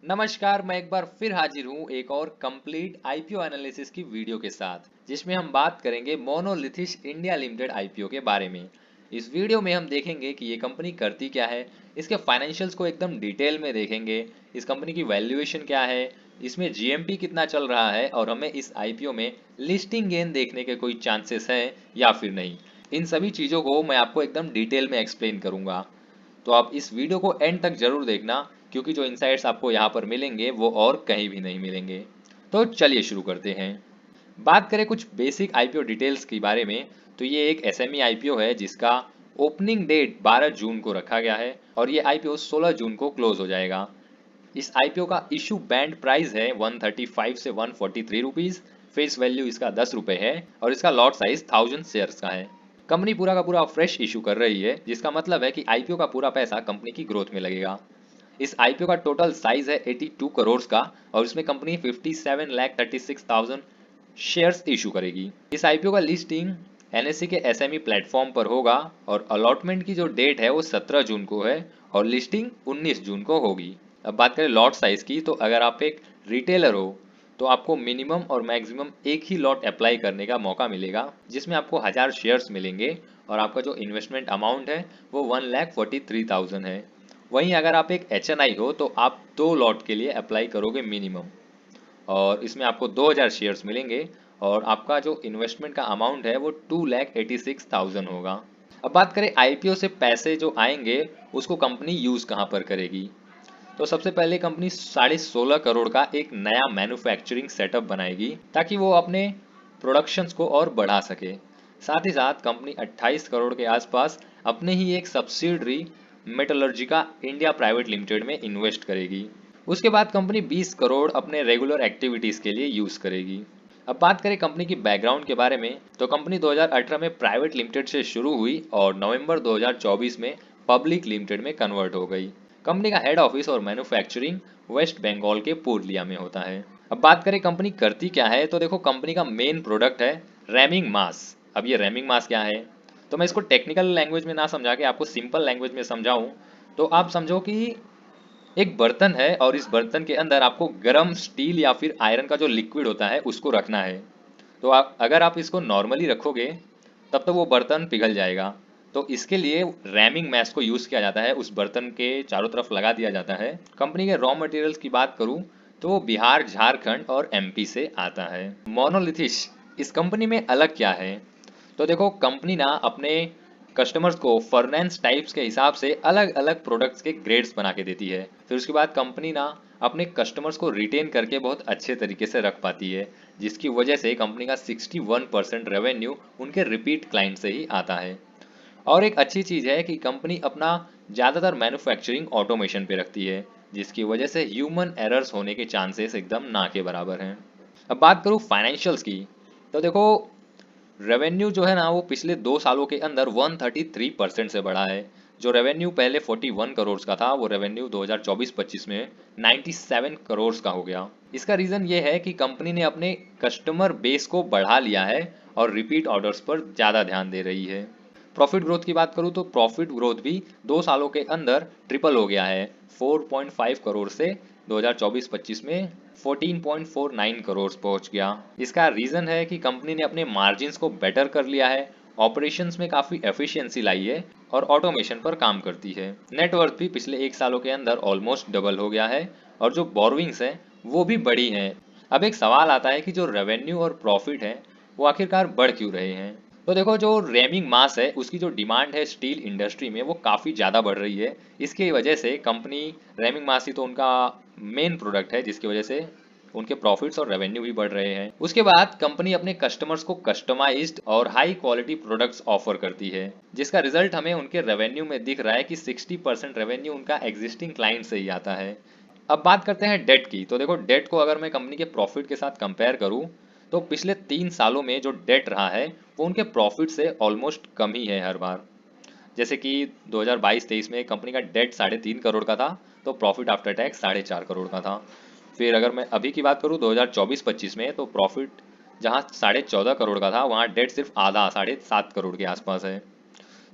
नमस्कार, मैं एक बार फिर हाजिर हूँ एक और कंप्लीट आईपीओ एनालिसिस की वीडियो के साथ, जिसमें हम बात करेंगे मोनोलिथिस इंडिया लिमिटेड आईपीओ के बारे में। इस वीडियो में हम देखेंगे कि ये कंपनी करती क्या है, इसके फाइनेंशियल्स को एकदम डिटेल में देखेंगे, इस कंपनी की वैल्यूएशन क्या है, इसमें जीएमपी कितना चल रहा है और हमें इस आईपीओ में लिस्टिंग गेन देखने के कोई चांसेस हैं या फिर नहीं। इन सभी चीज़ों को मैं आपको एकदम डिटेल में एक्सप्लेन करूंगा। तो आप इस वीडियो को एंड तक जरूर देखना, क्योंकि जो इनसाइट्स आपको यहाँ पर मिलेंगे वो और कहीं भी नहीं मिलेंगे। तो चलिए शुरू करते हैं। बात करें कुछ बेसिक आईपीओ डिटेल्स के बारे में, तो ये एक एसएमई आईपीओ है जिसका ओपनिंग डेट 12 जून को रखा गया है और ये आईपीओ 16 जून को क्लोज हो जाएगा। इस आईपीओ का इशू बैंड प्राइस है 135 से 143 रुपीज। फेस वैल्यू इसका 10 रुपए है और इसका लॉट साइज 1000 शेयर्स का है। कंपनी पूरा का पूरा फ्रेश इशू कर रही है, जिसका मतलब है कि आईपीओ का पूरा पैसा कंपनी की ग्रोथ में लगेगा। इस आईपीओ का टोटल साइज है 82 करोड़ का और इसमें कंपनी 57,36,000 शेयर्स इशू करेगी। इस आईपीओ का लिस्टिंग एनएससी के एसएमई प्लेटफॉर्म पर होगा और अलॉटमेंट की जो डेट है वो 17 जून को है और लिस्टिंग 19 जून को होगी। अब बात करें लॉट साइज की, तो अगर आप एक रिटेलर हो तो आपको मिनिमम और मैक्सिमम एक ही लॉट अप्लाई करने का मौका मिलेगा, जिसमें आपको 1000 शेयर्स मिलेंगे और आपका जो इन्वेस्टमेंट अमाउंट है वो 1,43,000 है। वहीं अगर आप एक एचएनआई हो तो आप 2 लॉट के लिए अप्लाई करोगे मिनिमम, और इसमें आपको 2000 शेयर्स मिलेंगे और आपका जो इन्वेस्टमेंट का अमाउंट है वो 2,86,000 होगा। अब बात करें आईपीओ से पैसे जो आएंगे उसको कंपनी यूज कहाँ पर करेगी। तो सबसे पहले कंपनी 16.5 करोड़ का एक नया मैन्युफैक्चरिंग सेटअप बनाएगी ताकि वो अपने प्रोडक्शंस को और बढ़ा सके। साथ ही साथ कंपनी 28 करोड़ के आसपास अपने ही एक सब्सिडरी मेटलर्जिका इंडिया प्राइवेट लिमिटेड में इन्वेस्ट करेगी। उसके बाद कंपनी 20 करोड़ अपने रेगुलर एक्टिविटीज के लिए यूज करेगी। अब बात करें कंपनी की बैकग्राउंड के बारे में, तो कंपनी 2018 में प्राइवेट लिमिटेड से शुरू हुई और नवंबर 2024 में पब्लिक लिमिटेड में कन्वर्ट हो गई। कंपनी का हेड ऑफिस और मैन्युफैक्चरिंग वेस्ट बंगाल के पुरुलिया में होता है। अब बात करें कंपनी करती क्या है, तो देखो कंपनी का मेन प्रोडक्ट है रैमिंग मास। अब ये रैमिंग मास क्या है, तो मैं इसको टेक्निकल लैंग्वेज में ना समझा के आपको सिंपल लैंग्वेज में समझाऊं तो आप समझो कि एक बर्तन है और इस बर्तन के अंदर आपको गर्म स्टील या फिर आयरन का जो लिक्विड होता है उसको रखना है। तो आप अगर आप इसको नॉर्मली रखोगे तब तो वो बर्तन पिघल जाएगा। तो इसके लिए रैमिंग मैश को यूज किया जाता है, उस बर्तन के चारों तरफ लगा दिया जाता है। कंपनी के रॉ मटेरियल्स की बात करूं तो वो बिहार, झारखंड और एमपी से आता है। मोनोलिथिस इस कंपनी में अलग क्या है, तो देखो कंपनी ना अपने कस्टमर्स को फर्नेंस टाइप्स के हिसाब से अलग अलग प्रोडक्ट्स के ग्रेड्स बना के देती है। फिर उसके बाद कंपनी ना अपने कस्टमर्स को रिटेन करके बहुत अच्छे तरीके से रख पाती है, जिसकी वजह से कंपनी का 61% रेवेन्यू उनके रिपीट क्लाइंट से ही आता है। और एक अच्छी चीज़ है कि कंपनी अपना ज़्यादातर मैन्युफैक्चरिंग ऑटोमेशन पे रखती है, जिसकी वजह से ह्यूमन एरर्स होने के चांसेस एकदम ना के बराबर हैं। अब बात करूँ फाइनेंशियल्स की, तो देखो रेवेन्यू जो है ना वो पिछले 2 सालों के अंदर 133% से बढ़ा है। जो रेवेन्यू पहले 41 करोड़ का था वो रेवेन्यू 2024-25 में 97 करोड़ का हो गया। इसका रीज़न ये है कि कंपनी ने अपने कस्टमर बेस को बढ़ा लिया है और रिपीट ऑर्डर्स पर ज़्यादा ध्यान दे रही है। प्रॉफिट ग्रोथ की बात करूँ तो प्रॉफिट ग्रोथ भी 2 सालों के अंदर ट्रिपल हो गया है, 4.5 करोड़ से 2024-25 में 14.49 करोड़ पहुंच गया। इसका रीजन है कि कंपनी ने अपने मार्जिन्स को बेटर कर लिया है, ऑपरेशंस में काफी एफिशिएंसी लाई है और ऑटोमेशन पर काम करती है। नेटवर्थ भी पिछले 1 सालों के अंदर ऑलमोस्ट डबल हो गया है और जो बोरोविंग्स है वो भी बढ़ी हैं। अब एक सवाल आता है कि जो रेवेन्यू और प्रॉफिट है वो आखिरकार बढ़ क्यों रहे हैं। तो देखो जो रेमिंग मास है उसकी जो डिमांड है स्टील इंडस्ट्री में वो काफ़ी ज़्यादा बढ़ रही है। इसकी वजह से कंपनी रेमिंग मास ही तो उनका मेन प्रोडक्ट है, जिसकी वजह से उनके प्रॉफिट्स और रेवेन्यू भी बढ़ रहे हैं। उसके बाद कंपनी अपने कस्टमर्स को कस्टमाइज्ड और हाई क्वालिटी प्रोडक्ट्स ऑफर करती है, जिसका रिजल्ट हमें उनके रेवेन्यू में दिख रहा है कि 60% रेवेन्यू उनका एग्जिस्टिंग क्लाइंट से ही आता है। अब बात करते हैं डेट की, तो देखो डेट को अगर मैं कंपनी के प्रॉफिट के साथ कंपेयर करूं तो पिछले 3 सालों में जो डेट रहा है वो उनके प्रॉफिट से ऑलमोस्ट कम ही है हर बार। जैसे कि 2022-23 में कंपनी का डेट 3.5 करोड़ का था तो प्रॉफिट आफ्टर टैक्स 4.5 करोड़ का था। फिर अगर मैं अभी की बात करूँ 2024-25 में, तो प्रॉफिट जहाँ 14.5 करोड़ का था वहाँ डेट सिर्फ आधा 7.5 करोड़ के आसपास है।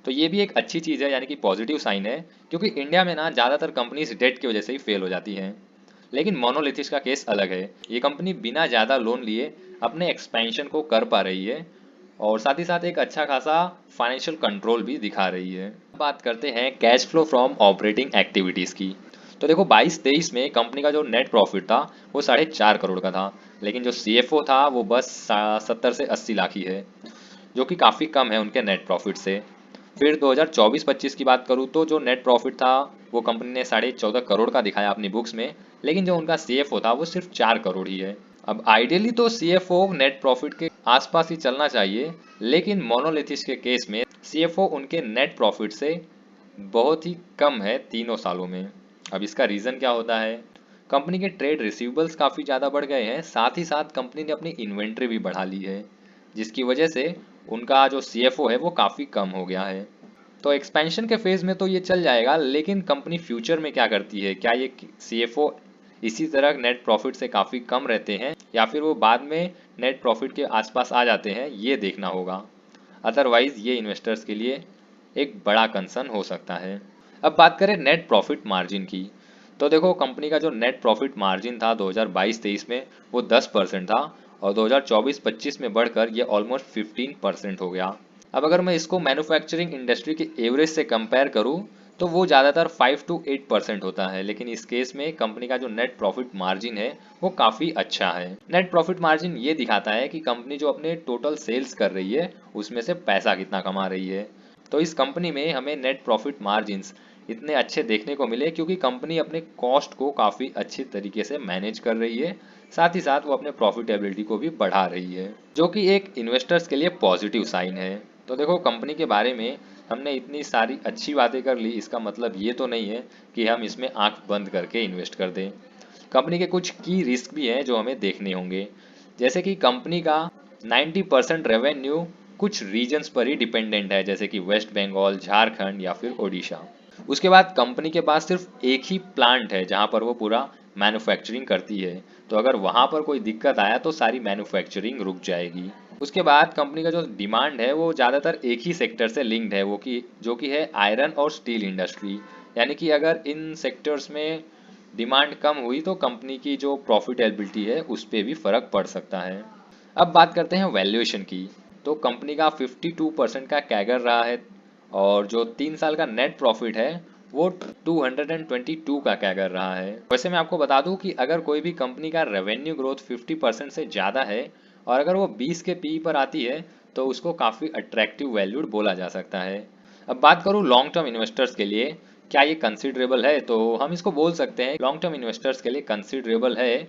तो ये भी एक अच्छी चीज़ है, यानी कि पॉजिटिव साइन है, क्योंकि इंडिया में ना ज़्यादातर कंपनीज डेट की वजह से ही फेल हो जाती हैं। लेकिन मोनोलिथिस का केस अलग है। ये कंपनी बिना ज़्यादा लोन लिए अपने एक्सपेंशन को कर पा रही है और साथ ही साथ एक अच्छा खासा फाइनेंशियल कंट्रोल भी दिखा रही है। बात करते हैं cash flow from operating activities की। तो देखो 22-23 में कंपनी का जो नेट प्रॉफिट था वो 4.5 करोड़ का था, लेकिन जो सीएफओ था वो बस 70 से 80 लाख ही है, जो कि काफ़ी कम है उनके नेट प्रॉफिट से। फिर 2024-25 की बात करूँ तो जो नेट प्रॉफिट था वो कंपनी ने 14.5 करोड़ का दिखाया अपनी बुक्स में, लेकिन जो उनका सीएफओ था वो सिर्फ 4 करोड़ ही है। अब आइडियली तो सीएफओ नेट प्रॉफिट के आसपास ही चलना चाहिए, लेकिन मोनोलिथिस के केस में सीएफओ उनके नेट प्रॉफिट से बहुत ही कम है तीनों सालों में। अब इसका रीज़न क्या होता है? कंपनी के ट्रेड रिसीवेबल्स काफ़ी ज़्यादा बढ़ गए हैं, साथ ही साथ कंपनी ने अपनी इन्वेंट्री भी बढ़ा ली है, जिसकी वजह से उनका जो सीएफओ है वो काफ़ी कम हो गया है। तो एक्सपेंशन के फेज़ में तो ये चल जाएगा, लेकिन कंपनी फ्यूचर में क्या करती है? क्या ये सीएफओ इसी तरह नेट प्रॉफिट से काफ़ी कम रहते हैं या फिर वो बाद में नेट प्रॉफिट के आसपास आ जाते हैं, ये देखना होगा। अदरवाइज ये इन्वेस्टर्स के लिए एक बड़ा कंसर्न हो सकता है। अब बात करें नेट प्रॉफिट मार्जिन की, तो देखो कंपनी का जो नेट प्रॉफिट मार्जिन था 2022-23 में वो 10% था और 2024-25 में बढ़कर ये ऑलमोस्ट 15% हो गया। अब अगर मैं इसको मैन्युफैक्चरिंग इंडस्ट्री के एवरेज से कंपेयर करूं तो वो ज़्यादातर 5 to 8% होता है, लेकिन इस केस में कंपनी का जो नेट प्रॉफिट मार्जिन है वो काफ़ी अच्छा है। नेट प्रॉफिट मार्जिन ये दिखाता है कि कंपनी जो अपने टोटल सेल्स कर रही है उसमें से पैसा कितना कमा रही है। तो इस कंपनी में हमें नेट प्रॉफिट मार्जिन्स इतने अच्छे देखने को मिले क्योंकि कंपनी अपने कॉस्ट को काफ़ी अच्छी तरीके से मैनेज कर रही है, साथ ही साथ वो अपने प्रॉफिटेबिलिटी को भी बढ़ा रही है, जो कि एक इन्वेस्टर्स के लिए पॉजिटिव साइन है। तो देखो कंपनी के बारे में हमने इतनी सारी अच्छी बातें कर ली, इसका मतलब ये तो नहीं है कि हम इसमें आंख बंद करके इन्वेस्ट कर दें। कंपनी के कुछ की रिस्क भी हैं जो हमें देखने होंगे, जैसे कि कंपनी का 90% रेवेन्यू कुछ रीजन्स पर ही डिपेंडेंट है, जैसे कि वेस्ट बंगाल, झारखंड या फिर ओडिशा। उसके बाद कंपनी के पास सिर्फ एक ही प्लांट है जहां पर वो पूरा मैन्युफैक्चरिंग करती है, तो अगर वहां पर कोई दिक्कत आया तो सारी मैन्युफैक्चरिंग रुक जाएगी। उसके बाद कंपनी का जो डिमांड है वो ज़्यादातर एक ही सेक्टर से लिंक्ड है, वो कि जो कि है आयरन और स्टील इंडस्ट्री। यानी कि अगर इन सेक्टर्स में डिमांड कम हुई तो कंपनी की जो प्रॉफिटेबिलिटी है उस पर भी फर्क पड़ सकता है। अब बात करते हैं वैल्यूएशन की। तो कंपनी का 52% का कैगर रहा है और जो 3 साल का नेट प्रॉफिट है वो 222 का कैगर रहा है। वैसे मैं आपको बता दूं कि अगर कोई भी कंपनी का रेवेन्यू ग्रोथ 50% से ज़्यादा है और अगर वो 20 के पी पर आती है तो उसको काफ़ी अट्रैक्टिव वैल्यूड बोला जा सकता है। अब बात करूं लॉन्ग टर्म इन्वेस्टर्स के लिए क्या ये कंसिडरेबल है, तो हम इसको बोल सकते हैं लॉन्ग टर्म इन्वेस्टर्स के लिए कंसिडरेबल है,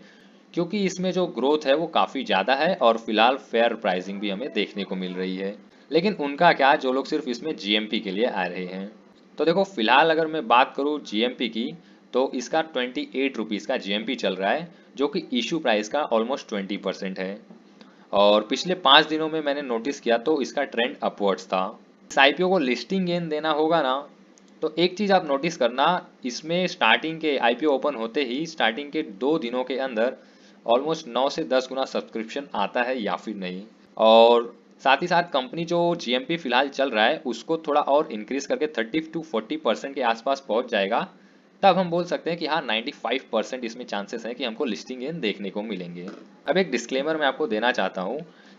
क्योंकि इसमें जो ग्रोथ है वो काफ़ी ज़्यादा है और फिलहाल फेयर प्राइसिंग भी हमें देखने को मिल रही है। लेकिन उनका क्या जो लोग सिर्फ इसमें जीएमपी के लिए आ रहे हैं। तो देखो फिलहाल अगर मैं बात करूँ जीएमपी की तो इसका 28 रुपीज़ का जीएमपी चल रहा है, जो कि इशू प्राइस का ऑलमोस्ट 20% है और पिछले 5 दिनों में मैंने नोटिस किया तो इसका ट्रेंड अपवर्ड्स था। इस आईपीओ को लिस्टिंग गेन देना होगा ना, तो एक चीज़ आप नोटिस करना, इसमें स्टार्टिंग के आईपीओ ओपन होते ही स्टार्टिंग के 2 दिनों के अंदर ऑलमोस्ट 9 से 10 गुना सब्सक्रिप्शन आता है या फिर नहीं। और साथ ही साथ कंपनी जो जीएमपी फिलहाल चल रहा है उसको थोड़ा और इंक्रीज करके 30 to 40% के आसपास पहुंच जाएगा, तब हम बोल सकते हैं कि हाँ 95% इसमें चांसेस हैं कि हमको लिस्टिंग गेन देखने को मिलेंगे। अब एक डिस्क्लेमर मैं आपको देना चाहता हूँ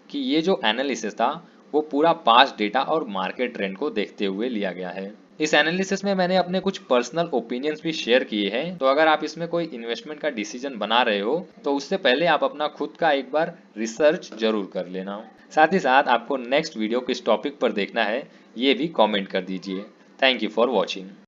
कि ये जो एनालिसिस था वो पूरा पास्ट डेटा और मार्केट ट्रेंड को देखते हुए लिया गया है। इस एनालिसिस में मैंने अपने कुछ पर्सनल ओपिनियंस भी शेयर किए हैं, तो अगर आप इसमें कोई इन्वेस्टमेंट का डिसीजन बना रहे हो तो उससे पहले आप अपना खुद का एक बार रिसर्च जरूर कर लेना। साथ ही साथ आपको नेक्स्ट वीडियो किस टॉपिक पर देखना है ये भी कमेंट कर दीजिए। Thank you for watching.